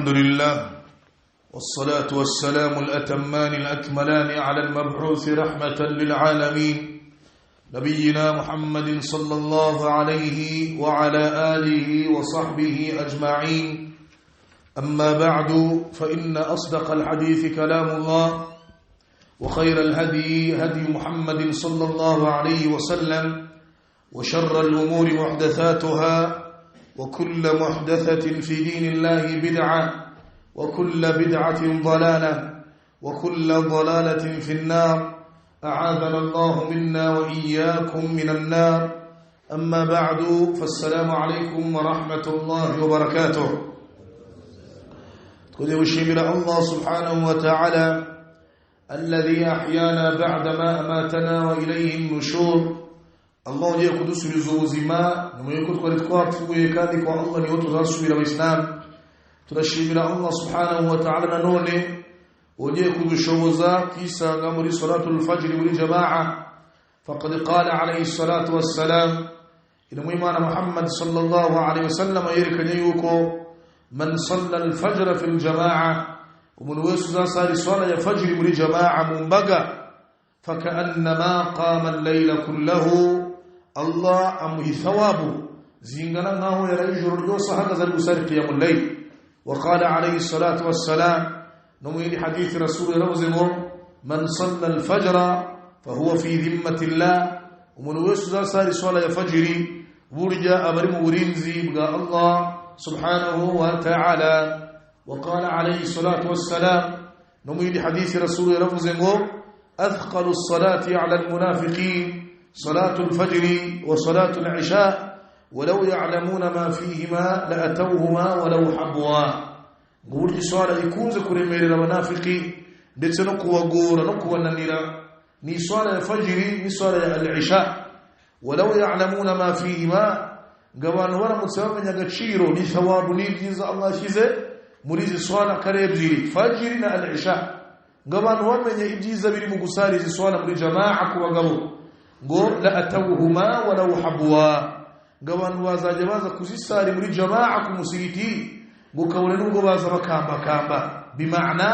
الحمد لله والصلاة والسلام الأتمان الأكملان على المبعوث رحمة للعالمين نبينا محمد صلى الله عليه وعلى آله وصحبه أجمعين. أما بعد فإن أصدق الحديث كلام الله وخير الهدي هدي محمد صلى الله عليه وسلم وشر الأمور محدثاتها وكل محدثة في دين الله بدعة وكل بدعة ضلالة وكل ضلالة في النار. أعاذنا الله منا وإياكم من النار. أما بعد فالسلام عليكم ورحمة الله وبركاته. تقول وشي من الله سبحانه وتعالى الذي أحيانا بعدما أماتنا وإليه النشور. Allah ndiye kudusubiriza ubuzima nyuma yuko twari twapfuye kandi kwa Allah niho tuzasubira mu Islam. Turashimira Allah subhanahu wa ta'ala nanone ugiye kudushoboza kwisanga muri salatul fajr muri jamaa. Faqad qala alayhi salatu wassalam inna imana Muhammad sallallahu alayhi wasallam yerekanye yuko man salla al-fajr fi al-jamaa umuntu wese uzasali swala ya fajr muri jamaa mumbaga فكأنما قام الليل كله الله أمه ثوابه زينغنا ناهو يرى يجر اليوصى هكذا المسار قيام الليل. وقال عليه الصلاة والسلام نموين حديث رسول روزمه من صلى الفجر فهو في ذمة الله ومن ويسوى ساري صلاة فجري ورجاء أمرم ورنزي بقى الله سبحانه وتعالى. وقال عليه الصلاة والسلام نموين حديث رسول روزمه أثقل الصلاة على المنافقين صلاة الفجر وصلاة العشاء ولو يعلمون ما فيهما لأتوهما ولو حبوا. قول صلاة يكون ذكر مير المنافقين دتنقوا وقول نقوا النيرة ني صلاة الفجر ني صلاة العشاء ولو يعلمون ما فيهما قوان ورا متسامن يغشيرو ني ثواب ني جزاء الله شيزه مريد صلاة قريب زي فجرنا العشاء ngabantu bamenye ibyiza biri mu gusara izi swala muri jamaa ku bagabo ngo la atawhuma wala habwa. Ngabantu bazaje baza kuzisari muri jamaa ku musigiti ngo kawule nubwo baza bakamba bimaana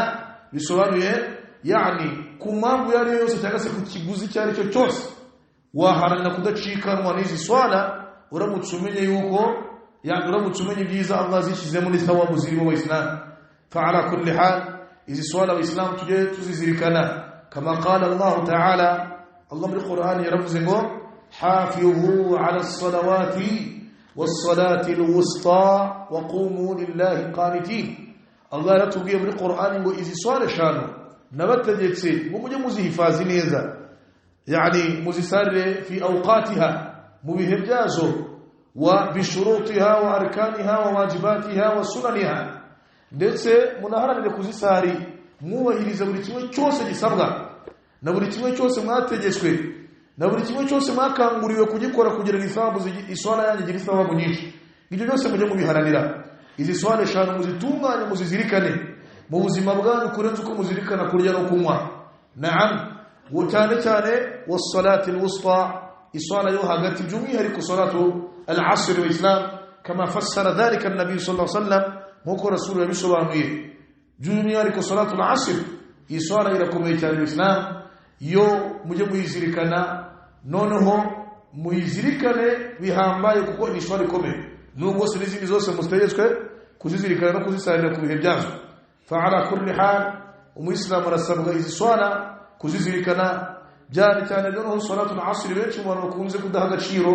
bisobanuye yani kumambu yari yose cyangwa se ku kiguzi cyari cyo cyose waharana kudacikanwa n'izi swala uramutsumenye yuko uramutsumenye ibyiza Allah zishize muri thawabu ziri mu Islam. Fa ala kulli hal إذا سؤال الإسلام تزيزركنا كما قال الله تعالى الله بالقرآن يرمزه حافظوا على الصلوات والصلاة الوسطى وقوموا لله قانتين. الله يرتبه بالقرآن وإذا سؤال شانه نبت يكسي ومجا مزيفازين إذا يعني مزيسار في أوقاتها مبهجازه وبشروطها وأركانها وواجباتها وسننها ndetse munaharanire kuzisari mwubahiriza buri kimwe cyose gisabwa na buri kimwe cyose mwategetswe na buri kimwe cyose mwakanguriwe kugikora kugira ngo isababu iswala yanyu igire isababu nyinshi. Ibyo byose mujye mubiharanira. Izi swala eshanu muzitunganye muzizirikane mu buzima bwanyu kurenza uko muzirikana kurya no kunywa. Naam cyane cyane was-salati al-wusta iswala yo hagati by'umwihariko salatu al-asr wa islam kama fassara dhalika an-nabi sallallahu alayhi wasallam nkuko Rasul yabisobanuye by'umwihariko salatul asr iswala irakomeye cyane mu Islam yo mujye muyizirikana noneho muyizirikane bihambaye kuko ni iswala ikomeye nubwo se n'izindi zose mutegetswe kuzizirikana no kuzisarira ku bihe byazo. Fa ala kulli hal umuyisilamu arasabwa izi swala kuzizirikana byane cyane noneho salatul asr benshi mu bantu bakunze kudaha agaciro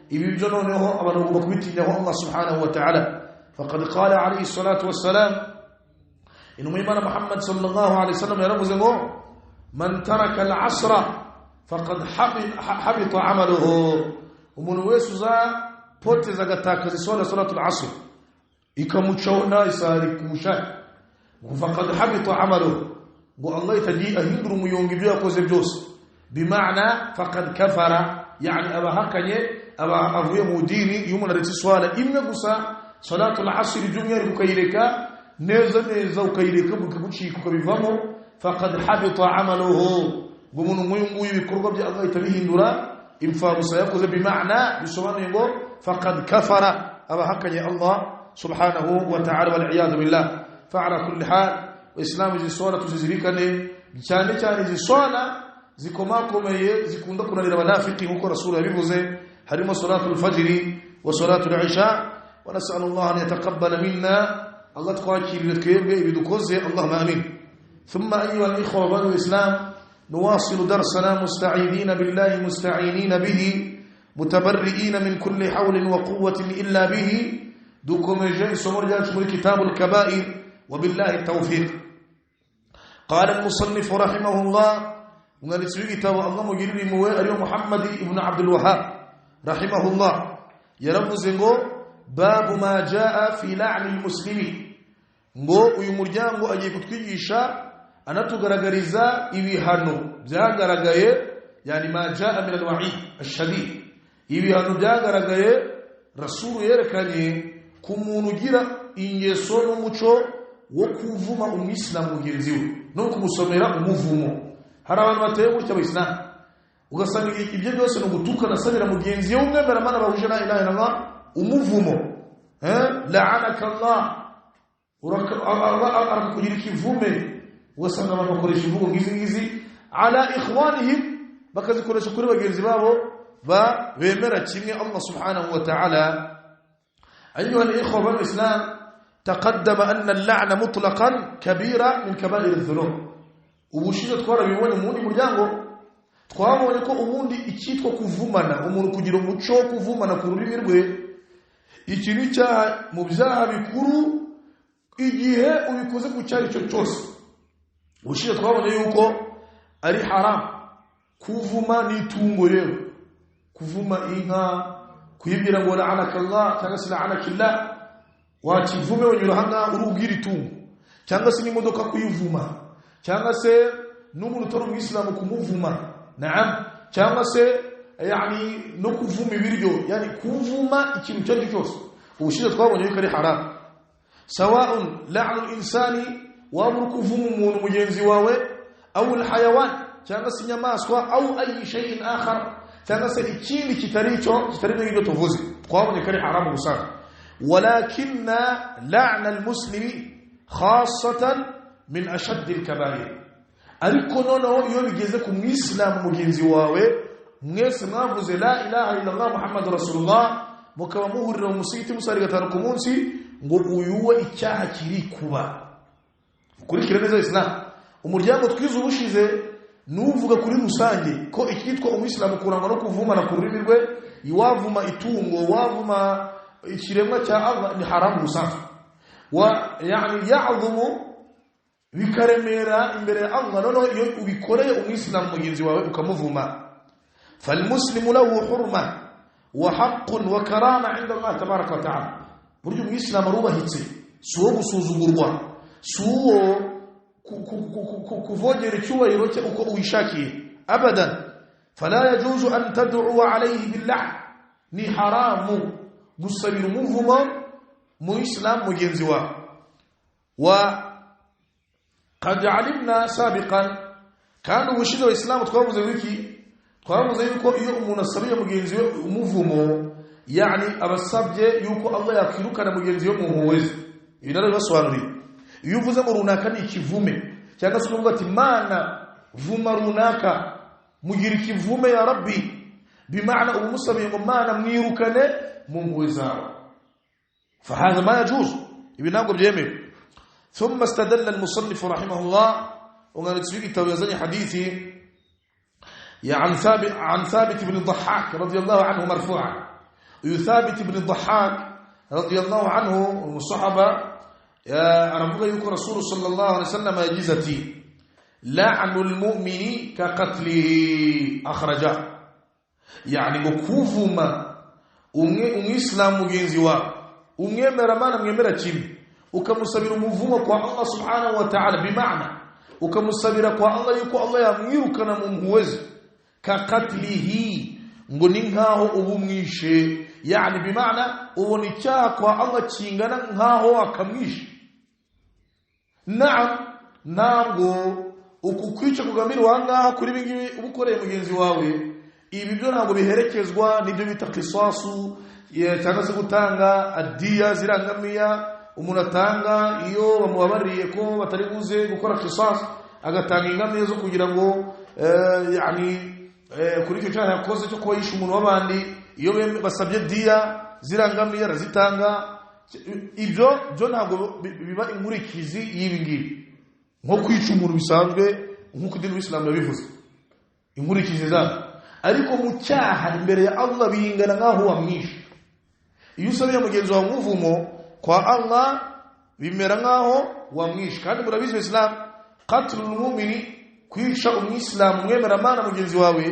ibi byo noneho abantu bagomba kubitinyaho Allah subhanahu wa ta'ala. فقد قال عليه الصلاة والسلام إنه إيمان محمد صلى الله عليه وسلم يرمزه من ترك العصر فقد حبط عمله ومن ويسوزا بوتزا غتاكزي صلاة العصر إكمتشونا يسارك مشاك فقد حبط عمله والله تجي أهندر ميونغ بيا كوزبجوس بمعنى فقد كفر يعني أبا هكذا أبا أبويا مديني يوم الرسالة إن قصة صلاة العصر جميع كيركا نزل كيركا بكبشي كبيفامو فقد حبط عمله ومن ميموي بقرب الله تبيه نورا إنفاق سيقوز بمعنى بسمان يقول فقد كفر أبا هكذا الله سبحانه وتعالى والعياذ بالله. فعلى كل حال وإسلام izi swala tuzizirikane cyane cyane izi swala zikomakomeye zikunda kunanira abanafiki nkuko rasul yabivuze harimo salatul fajr wa salatul isha wa nas'alu Allah an yataqabbala minna Allah twakirire twebwe ibidukoze Allahumma amin thumma ayyuha al-ikhwa wal islam نواصل درسنا مستعيذين بالله مستعينين به متبرئين من كل حول وقوة إلا به دوكم جاء سمرجات من كتاب الكبائر وبالله التوفيق قال المصنف رحمه الله ونسوي كتاب الله مجرد موائر محمد بن عبد الوهاب رحمه الله يرب زنغو باب ما جاء في لعن المسلمين ngo uyu muryango agiye kutwigisha anatugaragariza ibihano byagaragaye yani ma jaa min al-wa'id ash-shadid ibihano byagaragaye rasul yerekanye ku muntu ugira ingeso n'umuco wo kuvuma umwislamu mugenzi we no kumusomera umuvumo hari abantu bateye gutya abayisilamu ugasanga ibyo byose no gutuka nasabira mugenzi we umwemera mana bahuje la ilaha illallah umuvumo la'anaka Allah kugira ikivume wasanga bakoresha imvugo ngizi ala ikhwanihim bakazikoresha kuri bagenzi babo bemera kimwe Allah subhanahu wa ta'ala أيها الإخوة والإسلام تقدم أن اللعن مطلقا كبيرة من كبائر الذنوب وبشيء تقرأ بيوان موني مرجانgo twabonye ko ubundi ikitwa kuvumana umuntu kugira umuco kuvumana ku rurimi rwe iki ni cyaha mu byaha bikuru igihe ubikoze ku cyari cyo cyose ubushize twabonye yuko ari haram kuvuma n'itungo rero kuvuma inka kuyibwira ngo la'anaka Allah cyangwa se la'anaka Allah wakivume wanyura hanga urubwira itungo cyangwa se n'imodoka kuyivuma cyangwa se n'umuntu utari umuyisilamu kumuvuma naam cyangwa se yani no kuvuma ibiryo yani kuvuma ikintu cyo cyose ubushize twabonye yuko ari haram sawa'un la'nu al-insani wa kuvuma umuntu mugenzi wawe au al-hayawan cyangwa se inyamaswa au ayi shay'in akhar cyangwa se ikindi kitari n'ibyo tuvuze twabonye ko ari haramu gusa walakinna la'na al-muslimi khassatan min ashadd al-kaba'ir ariko noneho iyo bigeze ku mwislamu mugenzi wawe mwese mwavuze la ilaha illallah muhammadur rasulullah mukaba muhurira mu musigiti musari gatanu ku munsi ngo uyuwe icyaha kiri kuba kurikira neza islam umuryango twize ubushize nuvuga kuri rusange ko ikitwa umwislamu kurangwa no kuvumana ku rurimi rwe iwavuma itungo wavuma ikiremwa cya Allah ni haramu gusanzwe wa yani ya'dhumu bikaremera imbere ya Allah noneho iyo ubikoreye umwislamu mugenzi wawe ukamuvuma falmuslimu lahu hurma wa haqqun wa karama 'inda Allah tabaraka wa ta'ala buryo umwislamu arubahitse suwo gusuzugurwa suwo kuvogera icyubahiro cye uko uwishakiye abadan fala yajuzu an tad'u alayhi billah ni haramu gusabira umuvumo mu islam mugenzi wa qad alimna sabiqan kandi ubushize islam twavuze yuko iyo umuntu asabiye mugenzi we umuvumo yani abasabye yuko Allah yakirukana mugenzi we mu muwezi ibinara bibasobanuriye iyo uvuze ngo runaka ni ikivume cyangwa se uvuga ati mana vuma runaka mugira ikivume ya rabbi bimaana umusabiye ngo mana mwirukane mu mpuhwe zawe فهذا ما يجوز ibinango byemewe ثم استدل المصنف رحمه الله ونرتبي توازن حديثي عن ثابت بن الضحاك رضي الله عنه مرفوعا ثابت بن الضحاك رضي الله عنه والصحابه أربوك يكون رسول صلى الله عليه وسلم يجزتي لعن المؤمن كقتله أخرجه يعني مكوفما umwislamu mugenzi wa umwemera mana mwemera kimwe ukamusabira umuvumo kwa Allah subhanahu wa ta'ala bimaana ukamusabira kwa Allah yuko Allah yamwirukana mu mpuwezi kakatlihi ngo ni nkaho ubumwishe yani bimaana ubona icyaha kwa Allah kingana nkaho akamwishe naam ntabwo ukukwica kugamira wangaha kuri bingibi ubukoreye mugenzi wawe ibi byo ntabwo biherekezwa n'ibyo bita qisasu cyangwa se gutanga adiya zirangamiya umuntu atanga iyo bamubabariye ko batari buze gukora qisas agatanga ingamiya zo kugira ngo kuri icyo cyaha yakoze cyo kuba yishe umuntu w'abandi iyo basabye diya zirangamiye arazitanga ibyo ntabwo biba inkurikizi y'ibi ngibi nko kwica umuntu bisanzwe nk'uko idini y'Islam yabivuze inkurikizi zabo ariko mu cyaha imbere ya Allah bingana nkaho wamwishe iyo usabiye mugenzi wawe umuvumo kwa Allah bimera nkaho wamwishe kandi murabizi Islam qatlul mu'mini kwica umwislamu mwemera mana mugenzi wawe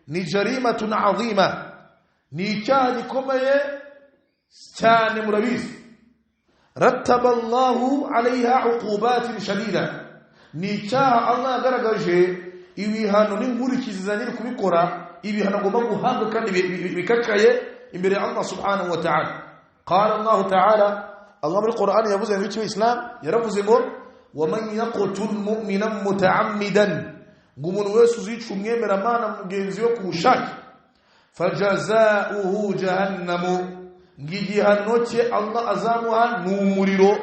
ni jarimatun azima ni icyaha gikomeye cyane murabizi rattaba Allahu alaiha uqubatin shadida ni icyaha Allah yagaragaje ibihano n'inkurikizi zaniri kubikora ibihano agomba guhabwa kandi bikakaye imbere ya Allah subhanahu wa ta'ala qala Allah ta'ala Allah muri Qur'an yavuze ngo Islam yaravuze ngo ومن يقتل مؤمنا متعمدا ngumuntu wese uzica umwemera mana mugenzi we kushaka fajazaohu jahannamu ngigihano cye Allah azamuha numuriro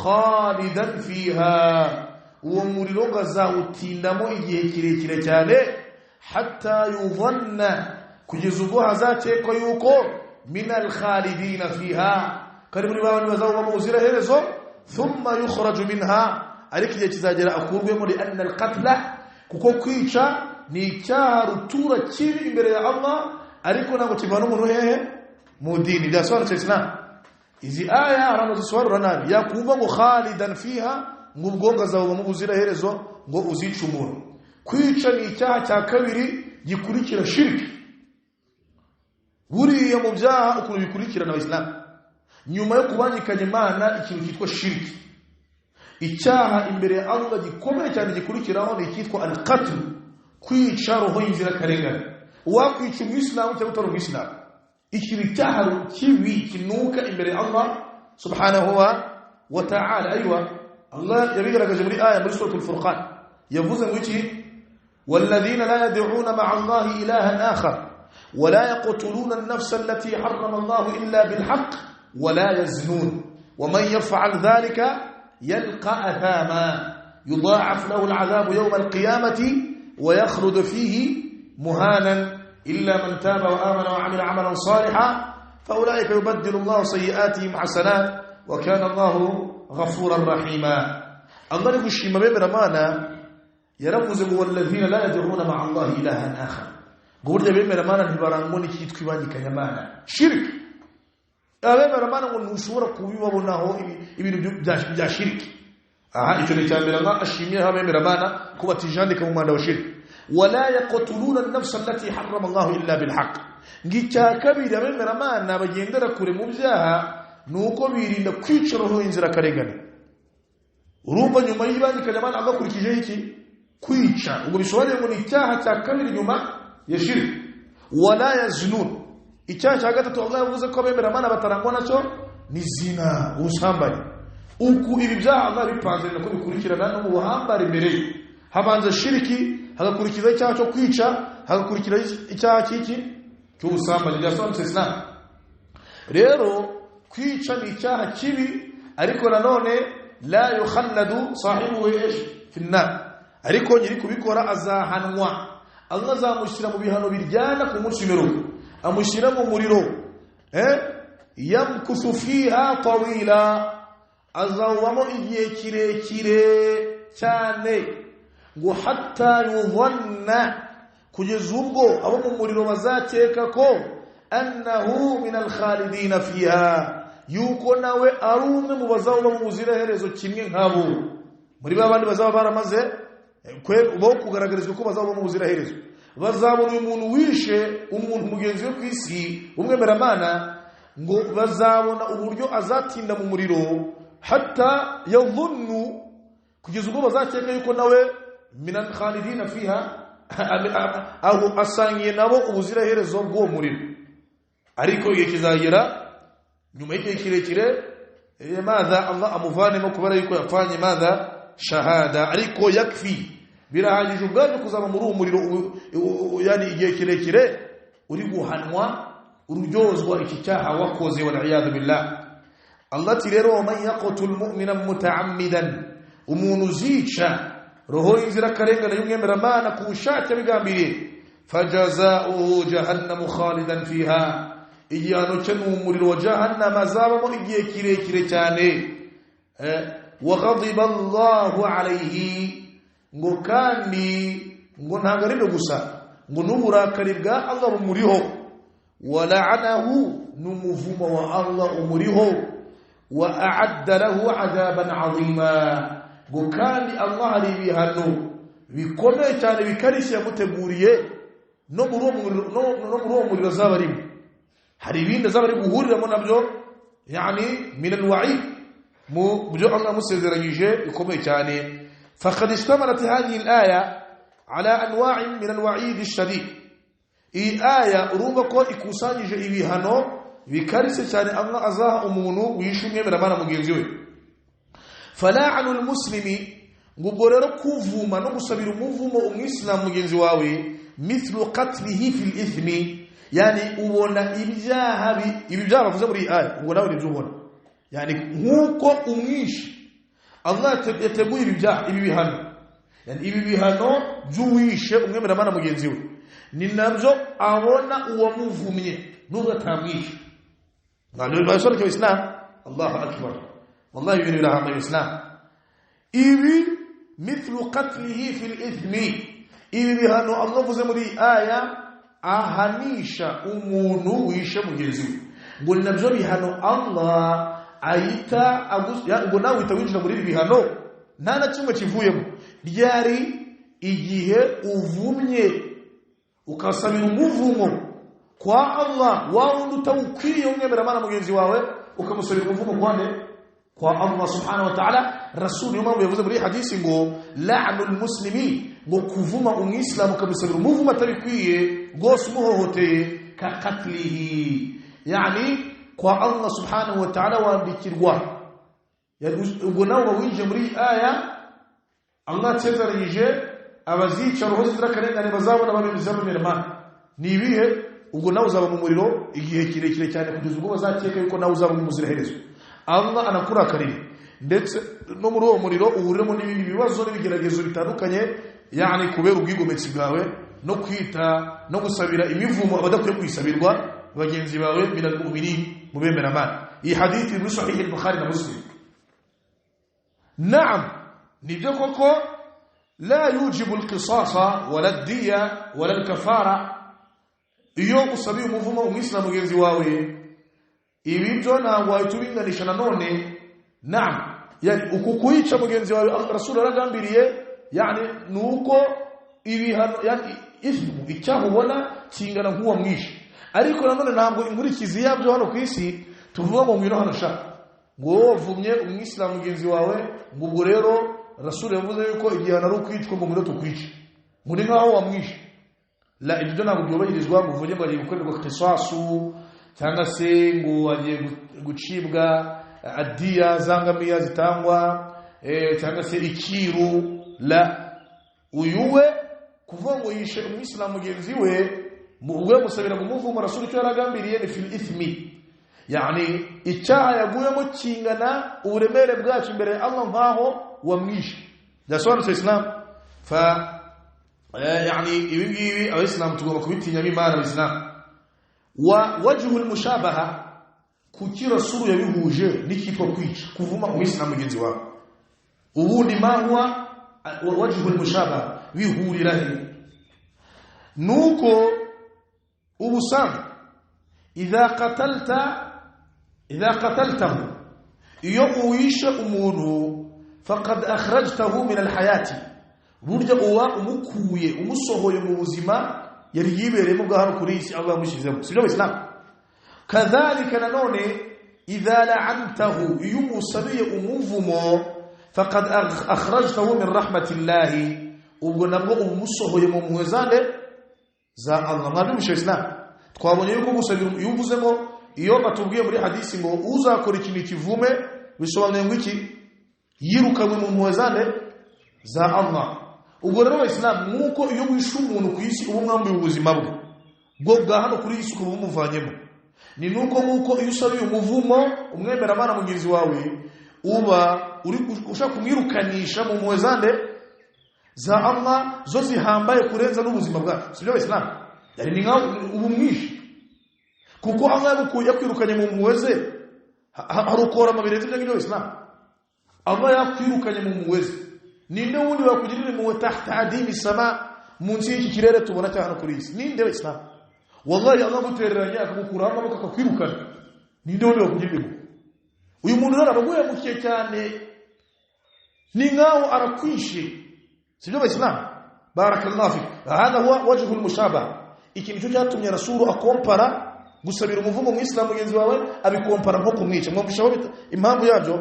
khalidan fiha uwo muriro gazawutindamo igihe kirekire cyane hatta yudhanna kugeza ubwo hazakekwa yuko minal khalidina fiha kari muri babandi bazaba mu buzira herezo thumma yukhraju minha ariko igihe kizagera akurwemo li anna al-qatla kuko kwica ni icyaha rutura kibi imbere ya Allah ariko ntabwo kivana umuntu hehe mu dini byasobanutse Islam izi aya arano zisobanura nabi yakumva ngo khalidan fiha ngo ubwonga zawe mu buzira herezo ngo uzica umuntu kwica ni icyaha cya kabiri gikurikira shirki buriya mu byaha ukuntu bikurikirana Islam nyuma yo kubangikanya Imana ikintu cyitwa shirki icyaha imbere ya Allah gikomeye cyane gikurikiraho ni cyitwa al-qatl kwica roho y'inzira karengane wakwica umwislamu cyangwa utari umwislamu iki cyaha kibi kinuka imbere ya Allah subhanahu wa ta'ala aywa Allah yabigaragaje muri aya muri suratul Furqan yavuze ngo iki walladhina la yad'una ma'a Allah ilahan akhar wa la yaqtuluna an-nafsa allati harrama Allah illa bil haqq wa la yaznun wa man yaf'al dhalika يلقى أثاما يضاعف له العذاب يوم القيامة ويخلد فيه مهانا إلا من تاب وآمن وعمل عملا صالحا فأولئك يبدل الله سيئاتهم حسنات وكان الله غفورا رحيما الله يقول الشيء ما رمانا يرمز والذين لا يدعون مع الله إلها آخر قول لي رمانا نبرانموني كي تكواني كنمانا شرك abemera Imana ngo ntushobora kubibabonaho ibintu bya shirki aha icyo ni cyambere nga ashimiye abemera Imana kuba tijandika mu mwanda wa shirki wala yaqtuluna an-nafs allati harrama Allah illa bil haqq ngicya kabiri abemera Imana bagendera kure mu byaha nuko birinda kwica roho inzira karengane urumva nyuma y'ibandikanya Imana agakurikije iki kwica ubwo bisobanuye ngo ni icyaha cya kabiri nyuma ya shirki wala yaznun icyaha cya gatatu Allah yavuze ko abemera Imana batarangwa nacyo ni zina usambanye uku ibi byaha Allah bipanze nako bikurikirana no mu buhambare imbere habanza shiriki hagakurikiza icyaha cyo kwica hagakurikira icyaha cy'iki cy'ubusambanyi byasobanutse Islam rero kwica ni icyaha kibi ariko nanone la yukhalladu sahibu fi an-nar ariko nyiri kubikora azahanwa Allah azamushyira mu bihano biryana ku munsi w'imperuka amushyira mu muriro yamkusu fiha tawila azawamo igihe kirekire cyane ngo hatta yudhanna kugeza ubwo abo mu muriro bazakeka ko annahu min al-khalidin fiha yuko nawe ari umwe mu bazaba mu buziraherezo kimwe nkabo muri babandi bazaba baramaze bo kugaragarizwa ko bazaba mu buziraherezo bazabona umuntu wishe umuntu mugenzi we kwisi umwemera Imana ngo bazabona uburyo azatinda mu muriro hatta yadhunnu kugeza ubwo bazakeka yuko nawe minal khalidina fiha aho asangiye nabo ubuziraherezo bw'uwo muriro ariko igihe kizagera nyuma y'igihe kirekire madha Allah amuvanemo kubera yuko yapfanye madha shahada ariko yakfi birahagije ubwanyu kuzaba muri uwo muriro yani igihe kirekire uri guhanwa ururyozwa iki cyaha wakoze wal iyad billah Allah tirero man yaqtul mu'mina muta'ammidan umuntu zica roho inzira karengana y'umwemeramana ku bushake bigambiriye fajazaa'uhu jahannamu khalidan fiha igihano cye n'umuriro wa jahannama azabamo igihe kirekire cyane wa ghadiba Allahu alayhi ngo kandi ngo ntabwo ari gusa ngo n'uburakari bwa Allah bumuriho wa la'anahu n'umuvumo wa Allah umuriho wa a'adda lahu 'adaban 'azima ngo kandi Allah hari ibihano bikomeye cyane bikarishye yamuteguriye no muri uwo muriro zabarimo hari ibindi zabari guhuriramo nabyo yani min al-wa'id mu byo Allah musezeranyije bikomeye cyane faqad istamalat hadhihi al-aya ala anwa' min al-wa'id ash-shadid iyi aya urumva ko ikusanyije ibihano bikarise cyane Allah azaha umuntu wishumye biramana mugenzi we fala'anu al-muslimi ngubwo rero kuvuma no gusabira umuvumo umwislamu mugenzi wawe mithlu qatlihi fil ithmi yani ubona ibyaha bavuze muri aya ubwo nawe nibyo ubona yani nkuko umwishi Allah yateguye ibi bihano yani ibi bihano by'uwishe umwemeramana mugenzi we ni nabyo abona uwo muvumye nubwo atamwishe ngalo basore cyo Islam Allahu akbar wallahi ibintu birahamye Islam ibi mithlu qatlihi fil ithmi ibi bihano Allah vuze muri aya ahanisha umuntu wishe mugenzi we ngo nabyo bihano Allah ayita ngo nawe utawinjira muri bihano nta na kimwe kivuyemo ryari igihe uvumye ukasabira umuvumo kwa Allah wundi utawukwiye umwemeramana mugenzi wawe ukamusabira umuvumo kwa Allah subhanahu wa ta'ala rasul yumama yavuze muri hadisi ngo la'nul muslimi ngo kuvuma umwislamu ukamusabira umuvumo atabikwiye gose umuhohoteye ka qatlihi yani kwa Allah subhanahu wa ta'ala wandikirwa ubwo nawe winje muri aya Allah tezarije abazica roho zirakarengane bazabona babizamo mirama nibihe ubwo nawe uzaba mu muriro igihe kirekire cyane kugeza ubwo bazakeka yuko nawe uzaba mu muziraherezo Allah anakurakarira ndetse no muri uwo muriro uhuremo n'ibindi bibazo n'ibigeragezo bitandukanye yani kubera ubwigometse bwawe no kwita no gusabira imivumo abadakwiye kwisabirwa bagenzi bawe minal mu'minin mubemeramana iyi hadithi muri sahih al-Bukhari na Muslim na'am nibyo koko la yujibu al-qisasa wala ad-diya wala al-kafara iyo usabiye umuvumo umwislamu mugenzi wawe ibi byo ntabwo wahitubinganisha nanone na'am yani ukukuyica mugenzi wawe rasul aragambiriye yani nuko ibihano yani ismu icyaho ubona kingana nk'uwo mwishi ariko nanone ntabwo inkurikizi yabyo hano ku isi tuvuga ngo ngwino hano shaka ngo wavumye umwislamu mugenzi wawe ngo ubwo rero rasul yavuze yuko igihano ari ukwicwa ngo ngwino tukwice ngo ni nkaho wamwishe la ibyo ntabwo byubahirizwa ngo uvuge ngo agiye gukorerwa qisasu cyangwa se ngo agiye gucibwa adiya zangamiya zitangwa cyangwa se ikiru la uyuwe kuvuga ngo yishe umwislamu mugenzi we mugwe musabira mu muvumo rasul icyo yaragambiriye ni fil ithmi yani icyaha yaguyemo kingana uburemere bwacu imbere ya Allah nkaho wamwishe dasobanutse Islam fa yani ibingibi abayisilamu tugomba kubitinya b'Imana abayisilamu wa wajhul mushabaha kuki rasul yabihuje n'ikitwa kwica kuvuma umwislamu mugenzi wawe ubundi mahwa wajhul mushabaha bihurira he nuko ubusanga idha qataltahu iyo uwisha umuntu faqad akhrajtahu min alhayati burya uwa umukuye umusohoye mu buzima yari yiberemo bwahano kuri isi Allah yamushizemo sibyo Islam kadhalika nanone idha la'antahu yumusabiye umuvumo faqad akhrajtahu min rahmatillahi ubwo nabwo umusohoye mu muhezane za Allah mwabimusha Islam twabonye yuko musabira yuvuzemo iyo batubwiye muri hadisi ngo uzakora ikintu kivume bisobanuye ngo iki yirukanwe mu muhezane za Allah ubwo rero Islam nuko iyo wishe umuntu ku isi ubu mwambuye ubuzima bwe bwo bwa hano kuri isi kuba umuvanyemo ni nuko nkuko iyo usabiye umuvumo umwemera Imana mugenzi wawe uba uri ushaka kumwirukanisha mu mpuhwe zande za Allah zo zihambaye kurenza n'ubuzima bwacu sibyo Islam yari ni nkaho ubumwishi kuko Allah yabukuye kwirukanye mu mpuhwe ze harukora amabirezi by'ibyo Islam Allah yakwirukanye mu mpuhwe ze ninde wundi wakugirira mu tahta adimi sama munsi y'iki kirere tubona cyane kuri isi ninde Islam wallahi Allah gutereranya akagukura amaboko akakwirukana ninde wundi wakugirira uyu muntu rero abaguye mukiye cyane ni nkaho arakwishe sibyo Islam barakallahu fik hada huwa wajhu al-mushabah ikintu cyo cyatumye rasulu akompara gusabira umuvumo mu Islam mugenzi wawe abikompara nko kumwica mwumvishaho impamvu yabyo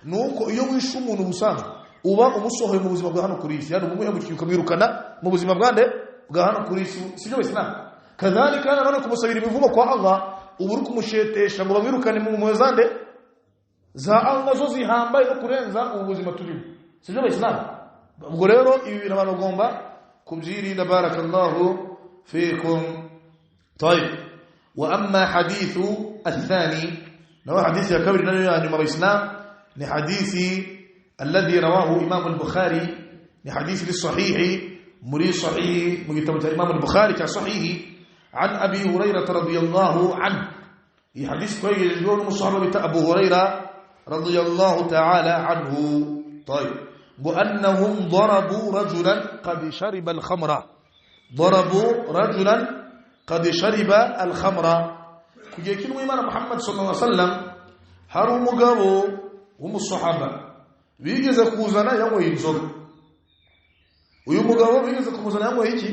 nuko iyo wishe umuntu busanzwe uba umusohoye mu buzima bwa hano kuri isi yani umuye mukiye ukamwirukana mu buzima bwande bwa hano kuri isi sibyo Islam kadhalika none kumusabira imivumo kwa Allah ubu uri kumushetesha ngo bamwirukane mu mwezande za Allah zo zihambaye no kurenza ubuzima turimo sibyo Islam ubwo rero ibi bintu abantu bagomba kubyirinda barakallahu fikum طيب واما حديث الثاني نوع حديث يا كبير يعني من الاسلام ni hadithi الذي رواه امام البخاري ni hadithi الصحيح مري صحيح من كتاب الامام البخاري كصحيح عن ابي هريره رضي الله عنه في حديث كويس يقول مصحابه ابو هريره رضي الله تعالى عنه طيب وانهم ضربوا رجلا قد شرب الخمر ضربوا رجلا قد شرب الخمر كuje kinwe Imana Muhammad sallallahu alaihi wasallam hari umugabo w'umusahaba bigeze kuzana yanwe inzoga uyu mugabo bigeze kumuzana yanwe iki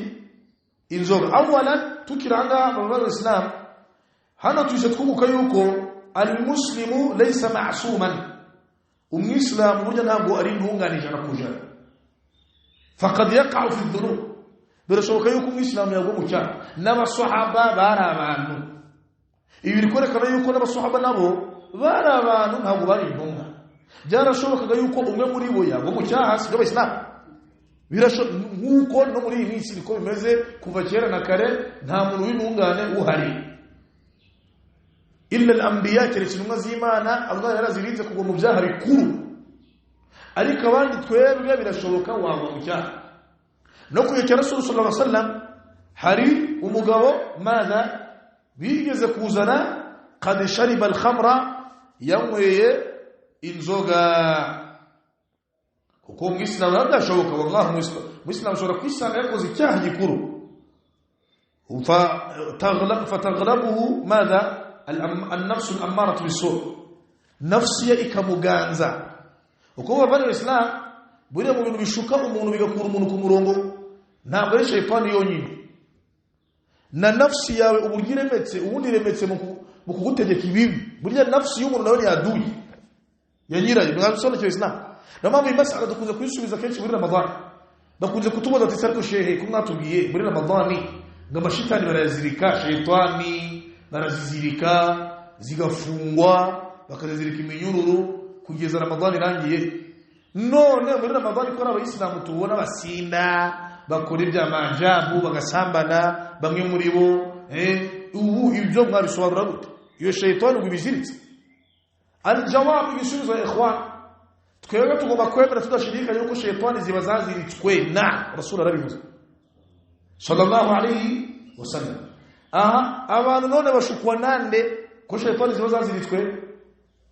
inzoga awalan tukiranga mu Islam hano tuje twubuka yuko al-muslimu laysa ma'suman umwislam burya ntabwo ari ntunganije na kujana faqad yaqa'u fi dhunub birashoboka yuko umwislam yagwa mu cyaha n'abasahaba bari abantu ibi bikorekana yuko n'abasahaba nabo bari abantu ntabwo bari intumwa byarashobokaga yuko umwe muri bo yagwa mu cyaha sibyo Islam nkuko no muri iyi minsi niko bimeze kuva kera na kare nta muntu w'intungane uhari illa al-anbiya keretse intumwa z'Imana Allah yarazirinze kugwa mu byaha bikuru ariko abandi twebwe birashoboka wagwa mu cyaha no kuyekera Rasul sallallahu alaihi wasallam hari umugabo mana bigeze kuzana qad shariba al-khamra yanweye inzoga kuko mu Islam ndashoboka wallahi mu Islam shora kwisanga yakoze icyaha gikuru fataghlabuhu madha النفس الاماره بالسوء نفسيه ikamuganza uko bavana Islam buriya mu bintu bishuka umuntu bigakura umuntu ku murongo ntabwo ari shaytani yonyine na nafsi yawe ubugiremetse ubundi remetse mu kugutegeka ibibi buriya nafsi y'umuntu nawe yaduye yanyiraye mwabisona cyo Islam namama imasala dukunze kuyisubiza kenshi muri Ramadan bakunze kutubaza ati sariko shehe kumwatubwiye muri Ramadan ngamashitani barazirika shaytani barazizirika zigafungwa bakazizirika iminyururu kugeza Ramadan irangiye none muri Ramadan ko abayisilamu tubona basinda bakora ibya majabu bagasambana bamwe muri bo ubu ibyo mwabisobanura gute iyo shaytani ubiziritse aljawab bisubiza ikhwan twebwe tugomba kwemera tudashirika yuko shaytani ziba zaziritswe na rasul arabivuze sallallahu alayhi wasallam abantu none bashukwa nande ko shaytani ziba zaziritswe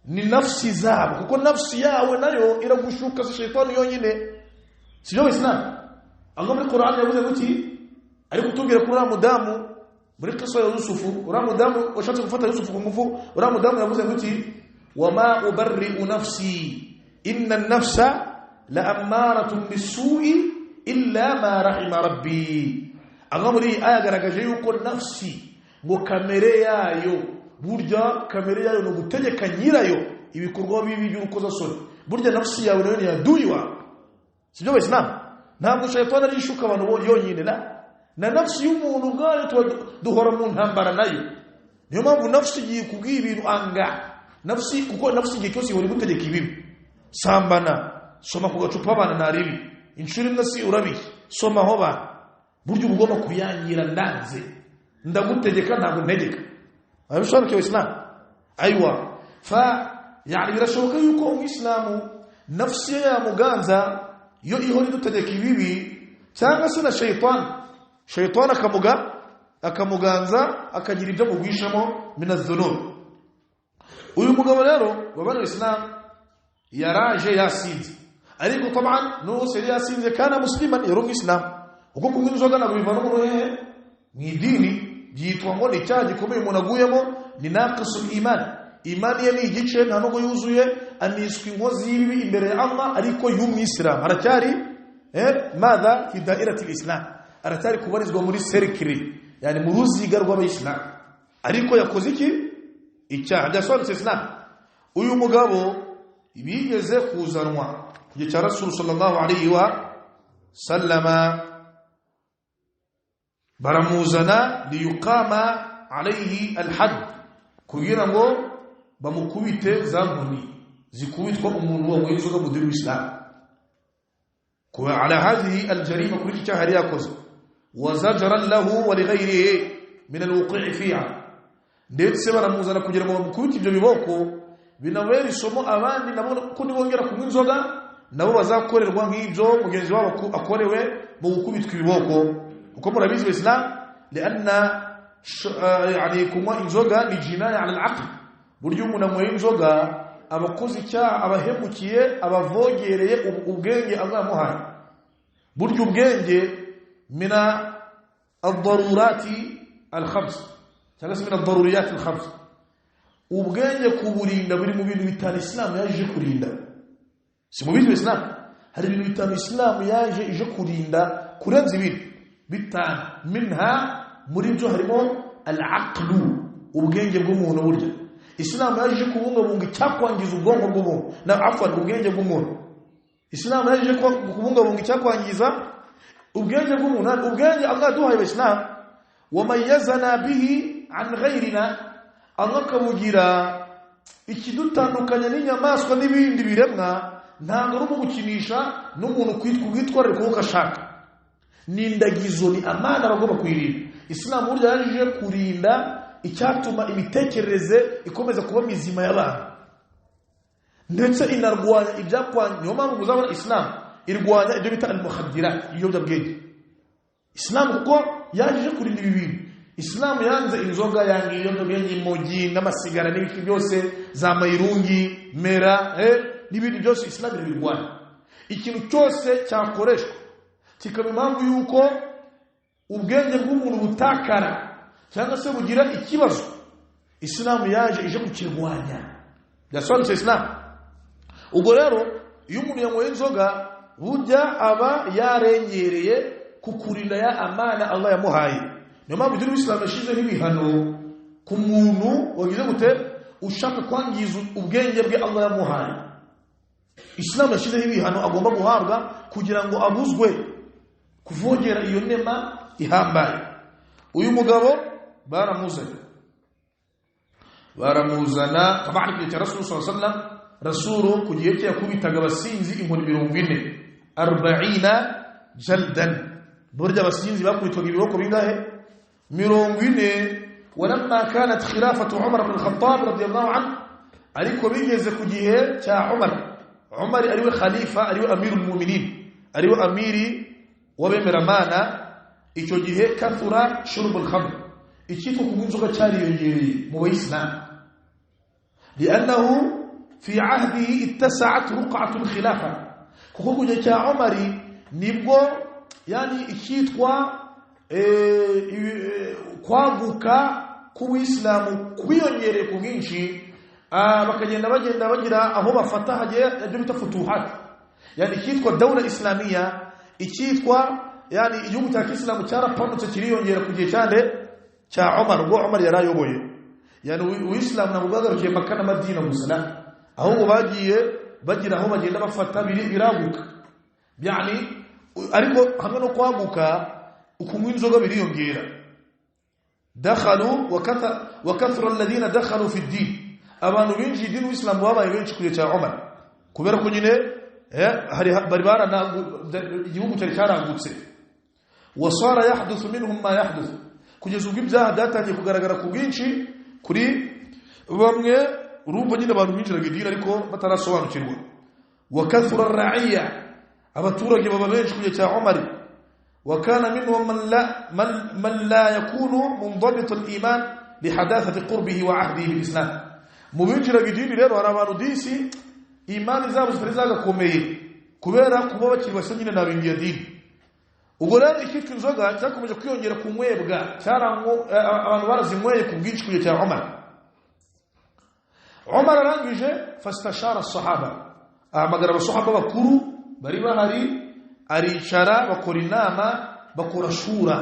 ni nafsi zabo kuko nafsi yawe nayo iragushuka si shaytani yonyine sio Islam Allah muri Qur'an yavuze guti ari kutubwira kuri mudamu muri kisa ya Yusufu mudamu washatse gufata Yusufu ku ngufu mudamu yavuze guti wama ubarri'u nafsi inna an-nafsa la'ammaratun bis-su'i illa ma rahima rabbi Allah muri aya garagaje yuko nafsi ngo kamere yayo burya kamere yayo no gutegeka nyirayo ibikorwa bibi by'urukoza soni burya nafsi yawe nayo yaduyiwa sibyo Islam ntabwo shaytani ari ishuka abantu yonyine na nafsi y'umuntu ubwayo duhora mu ntambara nayo niyo mpamvu nafsi igiye kubwira ibintu anga nafsi kuko nafsi igiye cyose ihora gutegeka ibibi sambana soma ku gacupa abana naribi inshuri imwe si urabi soma ho ba buryo ugomba kuyangira ndanze ndagutegeka ntabwo ntegeka abishoboke w'Islam aywa fa yani birashoboka yuko umwislamu nafsi ya muganza yo ihora idutegeka ibibi cyangwa se na shaytan akamuganza akagira ibyo mugwishamo minazunub. Uyu mugabo rero wabana Islam yaraje yasinze ariko taban no seri yasinze kana musliman yaro Islam uko kumwinzoga na bivana mu hehe mwidini byitwa ngo ni cyaje komeye umuntu aguyemo ni naqisul imani ye ni igice nta nubwo yuzuye aniswi inkozi y'ibibi imbere ya Allah ariko y'umwislam aracyari madha fi da'irati al-islam aracyari kubarizwa muri serikiri yani mu ruziga rw'abayislam ariko yakoze iki icyaha cyasobanutse Islam. Uyu mugabo bigeze kuzanwa kujya cya Rasul sallallahu alayhi wa sallama baramuzana liyuqama alayhi alhad kugira ngo bamukubite zankuni zikubitwa umuntu wo mwizoga mu dini Islam kuwa ala hadhihi aljarima kuri icyaha yakoze wa zajran lahu wa lighayrihi min alwuqi' fiha ndetse baramuzana kugira ngo bamukubite ibyo biboko binawera isomo abandi nabo ko nibongera kunywa inzoga nabo bazakorerwa nk'ibyo mugenzi wabo akorewe mu gukubitwa ibiboko uko murabizi Islam lianna yani kunywa inzoga ni jinaya ala al-aql buryo umuntu anywa inzoga abakozi icyaha abahemukiye abavogereye ubwenge azamuhaye buryo ubwenge mina ad-darurati al-khams cyangwa se mina ad-daruriyat al-khams ubwenge kuburinda buri mu bintu bitanu Islam yaje kurinda. Si mu bintu Islam hari ibintu bitanu Islam yaje ije kurinda kurenza ibintu bitanu minha muri byo harimo al-aqlu ubwenge bw'umuntu burya Islam yaje kubungabunga icyakwangiza ubwonko bw'umuntu na afwan ubwenge bw'umuntu. Islam yaje kubungabunga icyakwangiza ubwenge bw'umuntu ubwenge Allah duhaye Islam wa mayazana bihi an ghayrina Allah kabugira ikidutandukanya n'inyamaswa n'ibindi biremwa ntabwo ari umugukinisha n'umuntu kwitwarira kuko ashaka n'indagizo ni amana bagomba kwirinda. Islam burya yaje kurinda icyatuma imitekerereze ikomeza kuba mizima y'abantu ndetse inarwanya ibyakwanya. Niyo mpamvu muzabona Islam irwanya ibyo bita al-mukhaddirat ibiyobyabwenge. Islam kuko yaje kurinda ibi bintu. Islam yanze inzoga yange ibiyobyabwenge imogi n'amasigara n'ibiki byose za mayirungi mera n'ibindi byose Islam irabirwanya. Ikintu cyose cyakoreshwa kikaba impamvu yuko ubwenge bw'umuntu butakara cyangwa se bugira ikibazo Islam yaje ije kukirwanya. Byasobanutse Islam. Ubwo rero iyo umuntu yanyweye inzoga burya aba yarengereye kukurinda ya amana Allah yamuhaye. Niyo mpamvu dini Islam yashizeho ibihano ku muntu wagize gute ushaka kwangiza ubwenge bwe Allah yamuhaye. Islam yashizeho ibihano agomba guhabwa kugira ngo abuzwe kuvogera iyo nema ihambaye. Uyu mugabo baramuzana kabari kwa Rasul sallallahu alaihi wasallam. Rasulu kugiye cyo yakubitaga abasinzi inkoni 40 jaldan. Burya abasinzi bakubitwaga ibiroko bingahe 40. Walamma kanat khilafatu Umar ibn al-Khattab radiyallahu anhu ariko bigeze ku gihe cya Umar ariwe khalifa ariwe amirul mu'minin ariwe amiri w'abemeramana. Icyo gihe kathura shurbul khamr icyitwa kunywa inzoga cyariyongereye mu Bayisilamu li'annahu fi ahdihi ittasa'at ruq'atu al-khilafa kuko ku gihe cya Umar nibwo yani icyitwa kwaguka k'Ubuislamu kwiyongereye ku bwinshi. Bakagenda bagira aho bafata hagiye ibyo bita futuhat yani icyitwa dawla islamia icyitwa yani igihugu cya Islamu cyarapanutse kiriyongera ku gihe cyane cya Umar. Ubwo Umar yarayoboye yani Uislamu nabwo bwagarukiye Makka na Madina gusa aho bagiye bagira aho bagenda bafata biraguka yani ariko hamwe no kwaguka ukunywa inzoga biriyongera. Dakhalu wa kathura alladhina dakhalu fi ad-din abantu binji idini w'Islam babaye benshi kuri cya Umar kubera ko nyine hari bari barana igihugu cyari cyaragutse. Wasara yahduthu minhum ma yahduthu kugeza ubwo ibyaha byatangiye kugaragara ku bwinshi kuri bamwe urumva nyine abantu binjiraga idini ariko batarasobanukirwa wa kathura ar-ra'iyya abaturage baba benshi kujya cya Umar wa kana minhum man la yakunu mundabit al-iman li hadathati qurbihi wa 'ahdihi bil-islam mu binjiraga idini rero hari abantu disi imani zabo zitarizakomeye kubera kuba bakiri basa nyine nabingiye dini ubwo rero ikitwa inzoga cyakomeje kwiyongera ku mwebwa cyarango abantu barazinyweye ku bwinshi kujya cya Umar arangije fastashara as-sahaba ahamagara abasahaba bakuru bari bahari aricara bakora inama bakora shura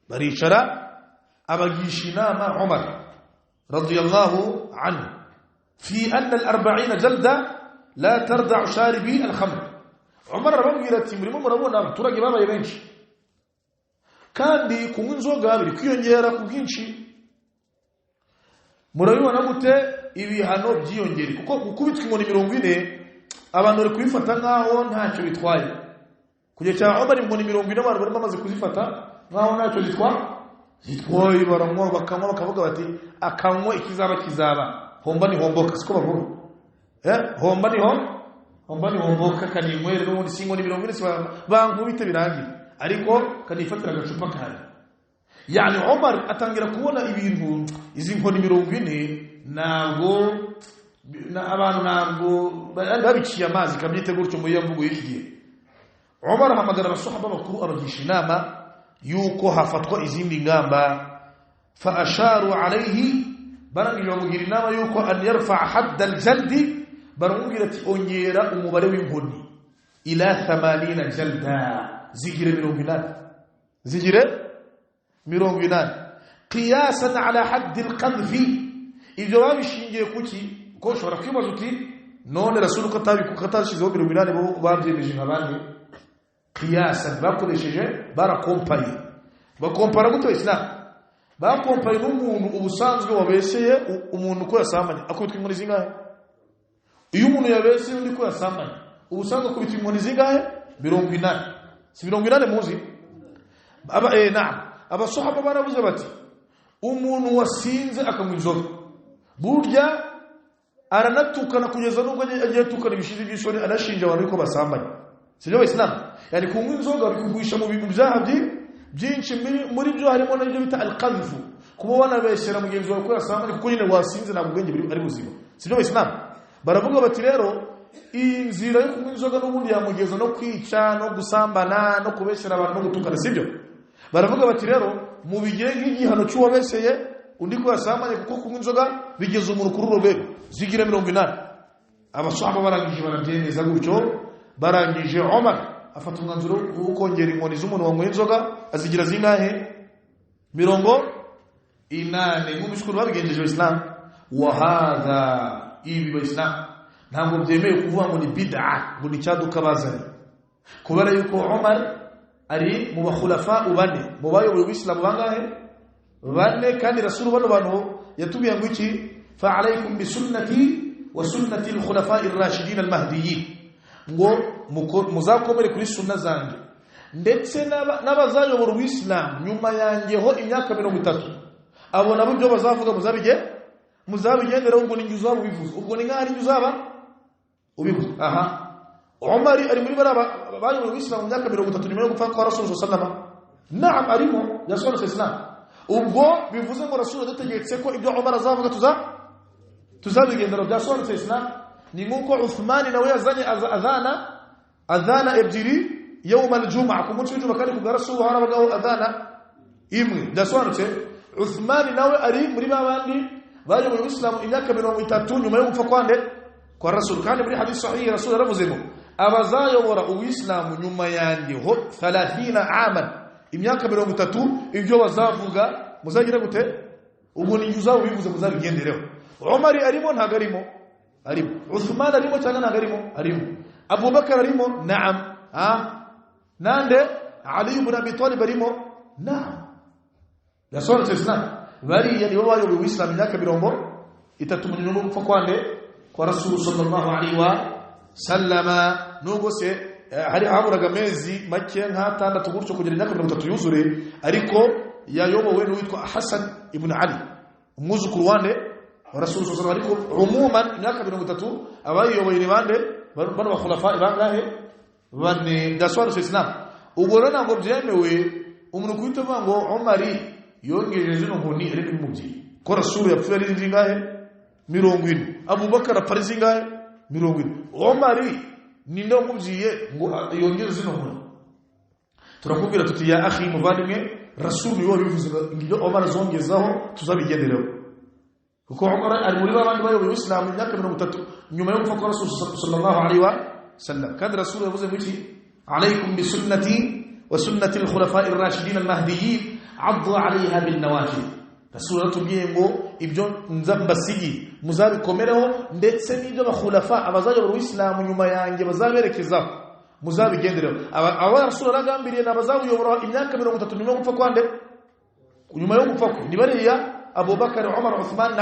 baricara abagisha inama Umar radiyallahu anhu fi anna al-40 jalda la tarda'u sharibi al-khamr Umar arababwira ati murimo murabona abaturage babaye benshi kandi kunywa inzoga biri kwiyongera ku bwinshi murabibona gute ibihano byiyongere kuko gukubitwa inkoni 40 abantu bari kubifata nkaho ntacyo bitwaye kujya cya Umar inkoni 40 abantu bari bamaze kuzifata nkaho ntacyo zitwaye baranywa bakanywa bakavuga bati akanywa ikizaba homba ni homboka siko bavuga homba ni homboka kanimwere n'ubundi sinkoni 40 bankubite birangira ariko kanifatira agacupa kare yani Umar atangira kubona ibintu izi nkoni 40 ntabwo abantu ntabwo babiciye amazi kabyite gutyo mu yamvugo y'igihe Umar ahamagara abasahaba bakuru abagisha inama yuko hafatwa izindi ngamba fa asharu alayhi barangije bamugira inama yuko an yarfa hadd al-jald baramubwira ati ongera umubare w'inkoni ila 80 jalda zigire 80 qiyasan ala hadd al-qadhf ibyo babishingiye kuki ko ushobora kwibaza uti none rasulu katashizeho 80 bo babyemeje nk'abandi qiyasan bakoresheje bakompara gute Islam bakompaye n'umuntu ubusanzwe wabeseye umuntu ko yasamanye akubitwa inkoni zingahe iyo umuntu yabeseye undi ko yasamanye ubusanzwe akubitwa inkoni zingahe 80 si 80 muzi abasahaba baravuze bati umuntu wasinze akanywa inzoga burya aranatukana kugeza nubwo agiye tukana ibishizi by'ishori anashinja abantu ko basambanye sibyo Islam yani kunywa inzoga bikugwisha mu bintu byaha byinshi muri byo harimo n'ibyo bita al-qadhf kuba wanabeshera mugenzi wawe ko yasambanye kuko nyine wasinze ntabwo ubwenge ari buzima sibyo Islam baravuga bati rero inzira yo kunywa inzoga n'ubundi yamugeza no kwica no gusambana no kubeshera abantu no gutukana sibyo baravuga bati rero mu bigenge igihano cy'uwabeseye undi ko yasambanye kuko kunywa inzoga bigeze umuntu kuri rwego zigira 80 abasahaba barangije barabyemeza gutyo barangije Umar afata umwanzuro wo kongera inkoni z'umuntu wanyweye inzoga azigira zingahe 80 nk'ubishukuru babigenjeje Islam wa hadha ibi Islam ntabwo byemeye kuvuga ngo ni bid'a ngo ni cyaduka bazanye kubera yuko Umar ari mu bakhulafa ubane mu bayoboye Islam bangahe bane kandi Rasul bano bantu yatubiye ngo iki fa alaykum bi sunnati wa sunnati al-khulafa ar-rashidin al-mahdiyyin ngo muzakomere kuri sunna zanjye ndetse n'abazayobora Islam nyuma yanjyeho imyaka 30 abo nabo byo bazavuga muzabigendera ngo ninjye uzaba ubivuze ubwo ni nk'ari uzaba ubivuze Umar ari muri bayobora Islam mu myaka 30 nyuma yo gupfa kwa Rasul sallallahu naam arimo yasobanutse Islam ubwo bivuze ngo Rasul adategetse ko ibyo Umar azavuga tuzabigendera byasobanutse Islam ni nkuko Uthman nawe yazanye adhana ebyiri يوم الجمعة كم تشوفوا مكانك وقرصوا وهنا بقوا أذانا إمي ده سؤال شيء عثمان ناوي أريم مريبا واندي باجوا من الإسلام إنك بينهم يتاتون يوم يوم فقوان ده كرسول كان بري حديث صحيح رسول الله مزمو أبزايا ورا الإسلام يوم ياندي هو 30 عاما إنك بينهم يتاتون إجوا زافوجا مزاجنا قلت وبني يجزاو بيجوز مزاج ينديرهم عمر أريمون هاجريمو أريم عثمان أريمو كان هاجريمو أريم أبو بكر أريمو نعم nande Ali ibn Abi Talib arimo ya sura Islam bari yani wao wa Uislamu myaka birombo itatumunyo gupfa kwande kwa Rasul sallallahu alaihi wa sallama nugose hari haburaga mezi make nk'atandatu gutyo kugira imyaka 30 yuzure ariko yayobowe n'uwitwa Hassan ibn Ali umwuzukuru wande Rasul sallallahu alaihi wasallam umuman imyaka 30 abayiyoboye ni bande bano bakhulafa bangahe bane daswara Islam ubwo rero ntabwo byemewe umuntu kwita ngo Umari yongejeje no nkoni ari mubyi ko Rasul yapfuye ari zingahe 40 Abubakar apari zingahe 40 Umari nindo mubyiye ngo yongeze no nkoni turakubwira tuti ya akhi muvandimwe Rasul yo bivuze ngo Umar zongezaho tuzabigendereho kuko Umar ari muri babandi bayoboye Islam imyaka 30 nyuma yo gupfa kwa Rasul sallallahu alaihi wasallam kandi Rasul yavuze ngo alaykum bi sunnati wa sunnati al-khulafa'i ar-rashidin al-mahdiyyin 'addu 'alayha bin nawajid Rasul atubwiye ngo ibyo nzambasigi muzabikomereho ndetse n'ibyo abakhulafa abazayobora Islam nyuma yanjye bazaberekeza muzabigendereho aba Rasul aragambiriye nabazabuyobora imyaka 30 nyuma yo gupfa kwande nyuma yo gupfa ko ni bariya Abubakar Umar Uthman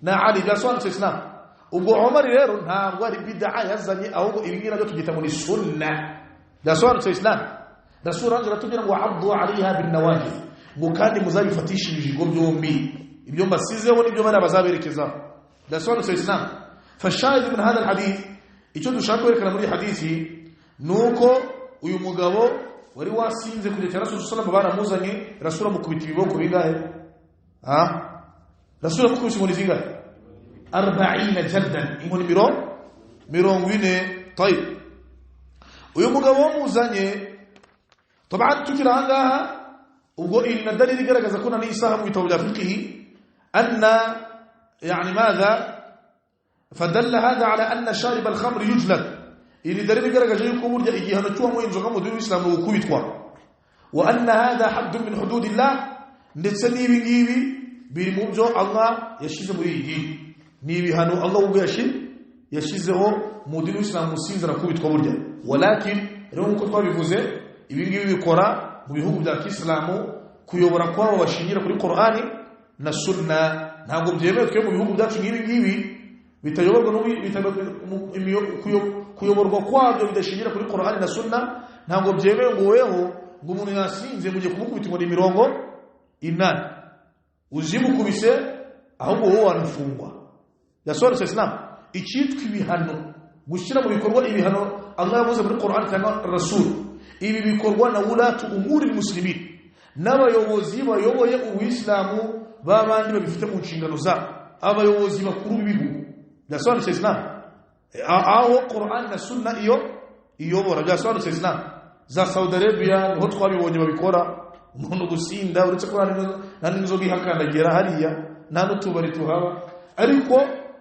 na Ali gaswan Islam ubwo Umar rero ntabwo ari bid'a yazanye ahubwo ibingira byo tugita muri sunna gaswan Islam Rasul aratubwira ngo 'addu 'alayha bin nawajid ngo kandi muzabifatishije ibigo byombi ibyo mbasizeho nibyo bari bazaberekeza gaswan Islam fashahid min hada alhadith icyo dushaka kwerekana muri hadithi nuko uyu mugabo wari wasinze kugeza Rasul sallallahu alaihi wasallam baramuzanye Rasul amukubita ibiboko bingahe Rasul amukubita inkoni zingahe 40 jaddan inkoni 40 طيب uyu mugabo wamuzanye طبعا tukira hangaha ubwo inna dalili igaragaza ko nani isaha mu bitabo bya fiqh anna yani madha fadalla hada ala anna sharib al-khamr yujlad ili dalili igaragaje yuko burya igihano cy'uwo inzoga mu dini Islam ukubitwa wa anna hada hadd min hududillah ndetse nibi ngibi biri mu byo Allah yashize muri iyi dini nibi hano Allah ubwo yashizeho mu dini Islam musinzira kubitwa burya walakin rero uko twabivuze ibi ngibi bikora mu bihugu bya Islamu kuyobora kwabo bashingira kuri Qur'ani na Sunna ntabwo byemewe twe mu bihugu byacu ngibi bitayoborwa kuyoborwa kwabyo bidashingira kuri Qur'ani na Sunna ntabwo byemewe ngo weho ngo umuntu yasinze muje kumukubita ngo ni mirongo inani uzimukubise ahubwo wowe wanafungwa yasobanutse Islam icyitwa ibihano gushyira mu bikorwa ibihano Allah yavuze muri Qur'ani cyangwa Rasul ibi bikorwa na ulatu umuri muslimin n'abayobozi bayoboye ubuislamu babandi babifite mu nshingano za abayobozi bakuru b'ibihugu yasobanutse Islam aho Qur'an na Sunna iyobora yasobanutse Islam za Saudi Arabia niho twabibonye babikora umuntu gusinda uretse ko nani nizo bihakandagira hariya nta n'utubari tuhaba ariko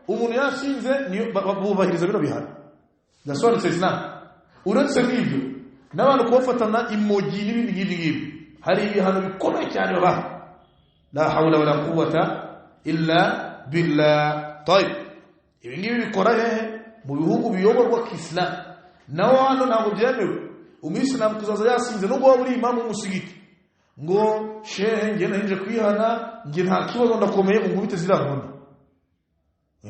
umuntu yasinze niyo bubahiriza bino bihano yasobanutse Islam uretse n'ibyo n'abantu kubafatana imogi n'ibindi ngibyo hari ibihano bikomeye cyane baba la hawla wala quwwata illa billah طيب ibi ngibi bikora mu bihugu biyoborwa k'Islam naho hano ntabwo byemewe umuyisilamu kuzaza yasinze no guha buri imamu w'umusigiti ngo shehe nge nahinje kwihana nge nta kibazo ndakomeye ngo ngubite zirahona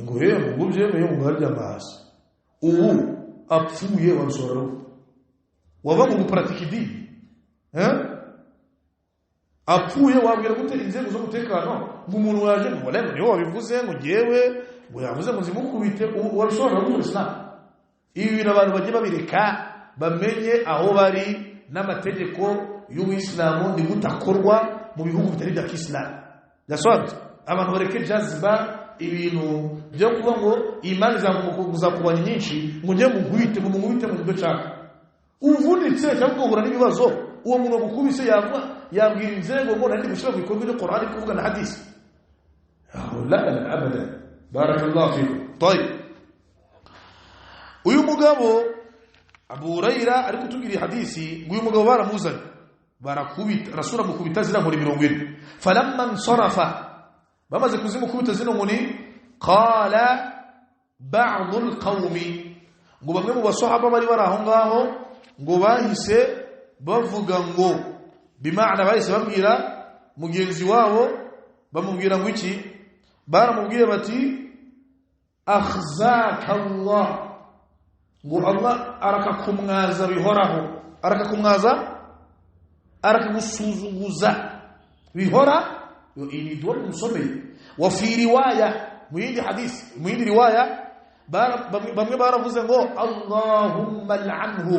ngo ngo byemeye ngo harya amahasi ubu apfuye wansora waba mu pratique idini apfuye wabwira gute inzego zo gutekano ngo umuntu waje ngo wale niyo wabivuze ngo ngewe ngo yavuze ngo zimukubite wabishobora mu Islam ibi abantu bagiye babireka bamenye aho bari n'amategeko y'Ubuislamu ndi gutakorwa mu bihugu bitari bya Islam yasobanutse abantu bareke jazba ibintu byo kuba ngo imani za kubanya nyinshi ngo nge mugwite mu bicaka uvunitse cyangwa guhura n'ibibazo uwo muntu gukubise yabwira inzego ngo nandi gushira ku bikorwa byo Qur'ani kuvuga na hadisi la abada barakallahu fikum طيب uyu mugabo Abu Huraira ari kutubwira hadisi ngo uyu mugabo baramuzanye barakubita Rasul amukubita zira muri 70 falamma nsarafa bamaze kuzimukubita zino ngoni qala ba'd alqawmi ngo bamwe mu basahaba bari baraho ngaho ngo bahise bavuga ngo bimaana bahise babwira mugenzi wabo bamubwira ngo iki baramubwiye bati akhzaka Allah ngo Allah arakakumwaza bihoraho arakagusuzunguza bihora yo ini dua musomeye wa fi riwaya muindi hadith muindi riwaya bamwe baravuze ngo Allahumma al'anhu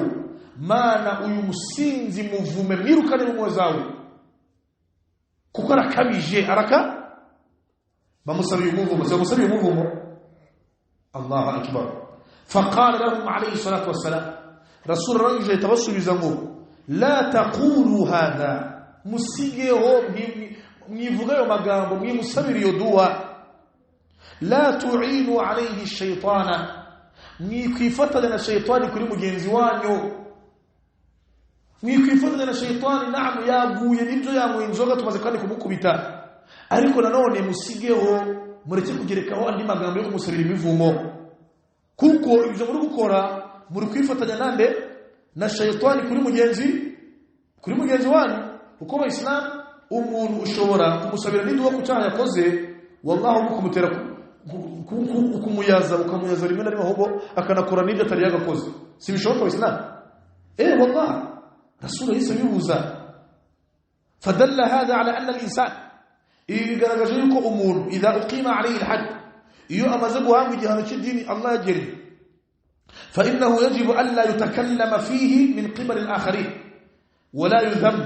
mana uyu musinzi muvume mwirukane mu mwazawe kuko arakabije araka bamusabiye umuvumo Allahu akbar faqala lahum alayhi salatu wassalam rasul ranje tabasubiza ngo la taqulu hadha musigeho mwivuga yo magambo mwimusabira iyo dua la tu'inu alayhi ash-shaytana mwikwifatanya na shaytani kuri mugenzi wanyu mwikwifatanya na shaytani naam yaguye nibyo yangu inzoga tumaze kandi kumukubita ariko nanone musigeho mureke kugerekaho andi magambo yo kumusabira imivumo kuko ibyo muri gukora muri kwifatanya nande na shaytani kuri mugenzi wanyu uko Islam umuntu ushobora kumusabira n'idua ku cyaha yakoze wallahi ukumutera ukumuyaza ukamuyaza rimwe na rimwe ahubwo akanakora n'ibyo atari yagakoze si bishoboka Islam wallahi rasul yibuza fadalla hada ala anna al-insan igaragaje yuko umuntu idha uqima alayhi al-hadd iyo amaze guhanga igihano cy'idini Allah yageri fa innahu yajibu an la yutakallama fihi min qibal al-akharin wala yudham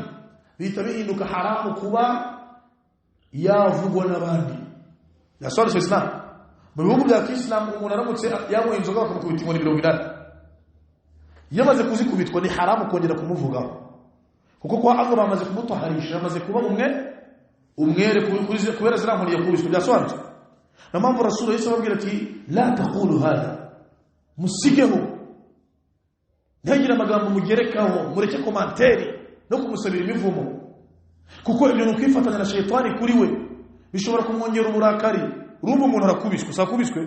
bitabiinuka haramu kuba yavugwa n'abandi yasoro Islam mu bihugu bya Islam umuntu aramutse yamwe inzoga bakamukubita inkoni 70 yamaze kuzikubitwa ni haramu kongera kumuvugaho kuko kwa Allah bamaze kumutaharisha amaze kuba umwere kubera zirankoni yakubiswe byasobanutse na mpamvu rasul Yesu ababwira ati la taqulu hada musigeho ntagira amagambo mugerekaho mureke komanteri no kumusabira imivumo kuko ibyo nukwifatanya na shaytani kuri we bishobora kumwongera uburakari rumwe umuntu arakubiswe sakubiswe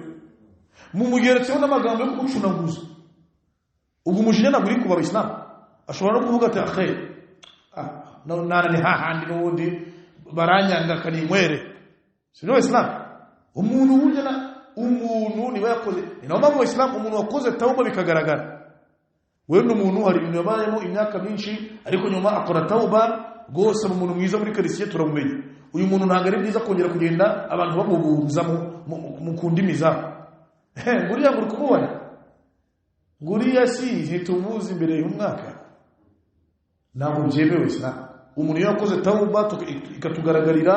mu mugeretseho n'amagambo yo kumucunaguza ubwo umujinya naguri kuba Islam ashobora no kuvuga ati akhe nana ni hahandi n'ubundi baranyanga kanimwere sino Islam umuntu wujana umuntu niwe yakoze ino mpamvu Islam umuntu wakoze tauba bikagaragara wewe n'umuntu hari ibintu yabayemo imyaka myinshi ariko nyuma akora tauba gose umuntu mwiza muri Kristo turamumenye uyu muntu ntabwo ari byiza kongera kugenda abantu bamubuza mu kundimiza nguriya nguri kumubona nguriya si ntitubuze imbere y'umwaka ntabwo byemewe Islam umuntu yakoze tauba ikatugaragarira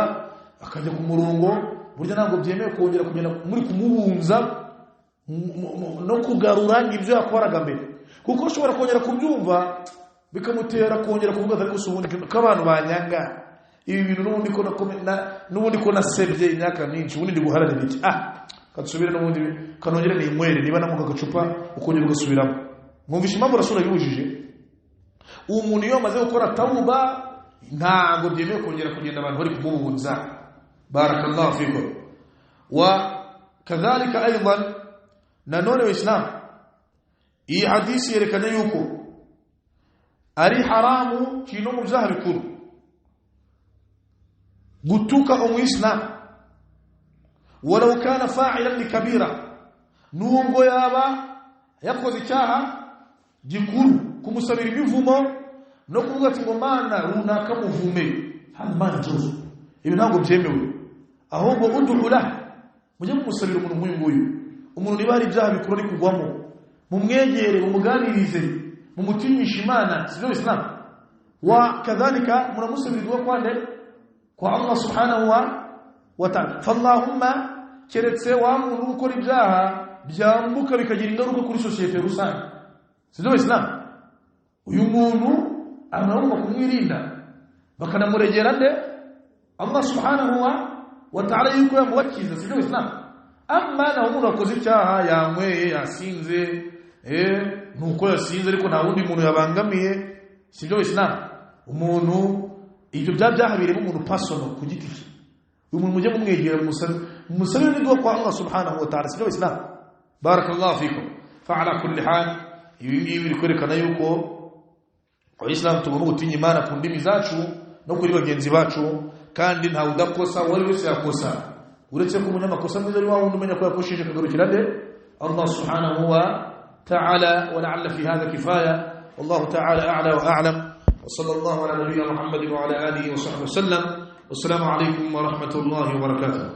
akajya ku murongo burya ntabwo byemewe kongera kugenda muri kumubunza no kugarura ibyo yakoraga mbere kuko ushobora kongera kubyumva bikamutera kongera kuvuga ati ariko subundi k'abantu banyanga ibi bintu n'ubundi ko nasebye imyaka myinshi ubundi ndi guharanira iki katusubire n'ubundi kanongere n'inywere niba namuka agacupa ukongera ugasubiramo mwumvisha impamvu rasura yibujije umuntu iyo amaze gukora tauba ntabwo byemewe kongera kugenda abantu bari kumubunza barakallahu fikum wa kadhalika aidan nanone w'Islam iyi hadisi yerekana yuko ari haramu kino mu byaha bikuru gutuka umuyisilamu walau kana fa'ilan likabira nubwo yaba yakoze icyaha gikuru kumusabira imivumo no kuvuga ati ngo mana runaka muvume hamana jozo ibi ntabwo byemewe ahubwo udhula mujye kumusabira umuntu nk'uyu umuntu niba hari ibyaha bikuru ari kugwamo mumwegere mumuganirize mumutinyisha Imana sivyo Islam wa kadhalika munamusabira dua kwande kwa Allah subhanahu wa ta'ala fallahumma keretse wa muntu ukora ibyaha byambuka bikagira ingaruka kuri societe rusange sivyo Islam uyu muntu anarumva kumwirinda bakanamuregera nde Allah subhanahu wa ta'ala yuko yamuwakiza sivyo Islam amma na umuntu akoze icyaha yanyweye yasinze nuko yasinze ariko nta wundi muntu yabangamiye sivyo Islam umuntu ibyo byaha bireba umuntu personal ku giti cye umuntu mujye mumwegera mumusabire n'idua kwa Allah subhanahu wa ta'ala sivyo Islam barakallahu fikum fa'ala kulli hal ibi bikwerekana yuko Islam tugomba gutinya Imana ku ndimi zacu no kuri bagenzi bacu kandi nta udakosa wari wese yakosa uretse ko umunyamakosa mwiza ari wawe umenya ko yakosheje kagarukira nde Allah subhanahu wa ta'ala wa la'alla fi hadha kifaya wallahu ta'ala a'la wa a'lam wa sallallahu ala nabiyyina Muhammadin wa ala alihi wa sahbihi wa sallam wassalamu alaykum wa rahmatullahi wa barakatuh.